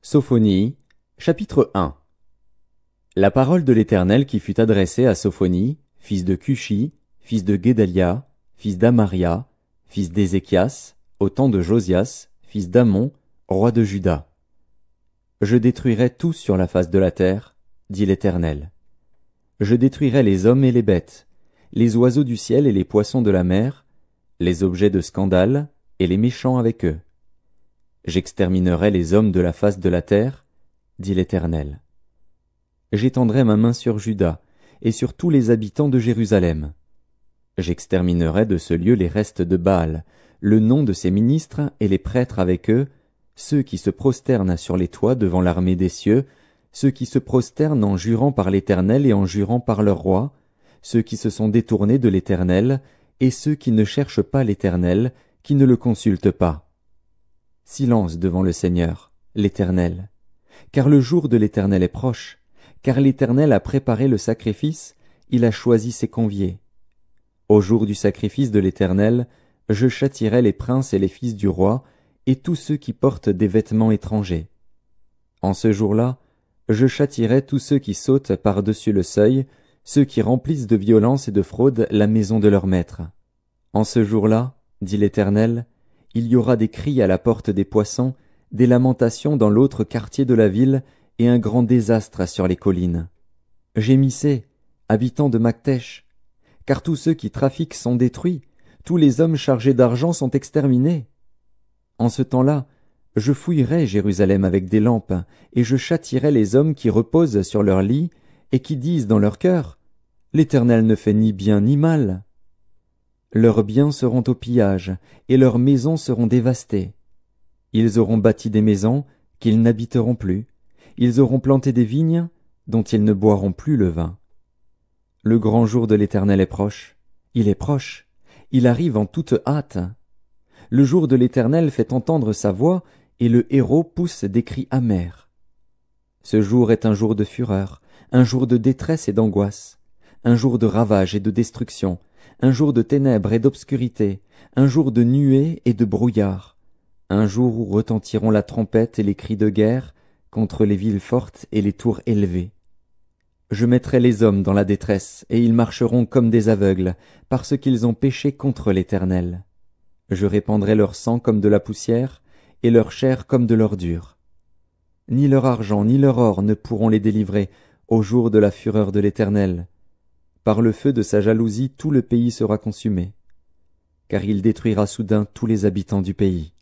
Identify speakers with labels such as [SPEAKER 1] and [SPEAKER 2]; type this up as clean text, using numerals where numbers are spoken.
[SPEAKER 1] Sophonie, chapitre 1. La parole de l'Éternel qui fut adressée à Sophonie, fils de Cushi, fils de Guédalia, fils d'Amaria, fils d'Ézéchias, au temps de Josias, fils d'Amon, roi de Juda. Je détruirai tout sur la face de la terre, dit l'Éternel. Je détruirai les hommes et les bêtes, les oiseaux du ciel et les poissons de la mer, les objets de scandale et les méchants avec eux. J'exterminerai les hommes de la face de la terre, dit l'Éternel. J'étendrai ma main sur Juda et sur tous les habitants de Jérusalem. J'exterminerai de ce lieu les restes de Baal, le nom de ses ministres et les prêtres avec eux, ceux qui se prosternent sur les toits devant l'armée des cieux, ceux qui se prosternent en jurant par l'Éternel et en jurant par leur roi, ceux qui se sont détournés de l'Éternel, et ceux qui ne cherchent pas l'Éternel, qui ne le consultent pas. Silence devant le Seigneur, l'Éternel, car le jour de l'Éternel est proche, car l'Éternel a préparé le sacrifice, il a choisi ses conviés. Au jour du sacrifice de l'Éternel, je châtierai les princes et les fils du roi, et tous ceux qui portent des vêtements étrangers. En ce jour-là, je châtierai tous ceux qui sautent par-dessus le seuil, ceux qui remplissent de violence et de fraude la maison de leur maître. En ce jour-là, dit l'Éternel, il y aura des cris à la porte des poissons, des lamentations dans l'autre quartier de la ville, et un grand désastre sur les collines. Gémissez, habitants de Maktesh, car tous ceux qui trafiquent sont détruits, tous les hommes chargés d'argent sont exterminés. En ce temps-là, je fouillerai Jérusalem avec des lampes, et je châtierai les hommes qui reposent sur leur lit, et qui disent dans leur cœur, « L'Éternel ne fait ni bien ni mal. » Leurs biens seront au pillage, et leurs maisons seront dévastées. Ils auront bâti des maisons qu'ils n'habiteront plus. Ils auront planté des vignes dont ils ne boiront plus le vin. Le grand jour de l'Éternel est proche. Il est proche. Il arrive en toute hâte. Le jour de l'Éternel fait entendre sa voix, et le héraut pousse des cris amers. Ce jour est un jour de fureur, un jour de détresse et d'angoisse, un jour de ravage et de destruction, un jour de ténèbres et d'obscurité, un jour de nuées et de brouillard, un jour où retentiront la trompette et les cris de guerre contre les villes fortes et les tours élevées. Je mettrai les hommes dans la détresse, et ils marcheront comme des aveugles, parce qu'ils ont péché contre l'Éternel. Je répandrai leur sang comme de la poussière, et leur chair comme de l'ordure. Ni leur argent ni leur or ne pourront les délivrer au jour de la fureur de l'Éternel. Par le feu de sa jalousie tout le pays sera consumé, car il détruira soudain tous les habitants du pays.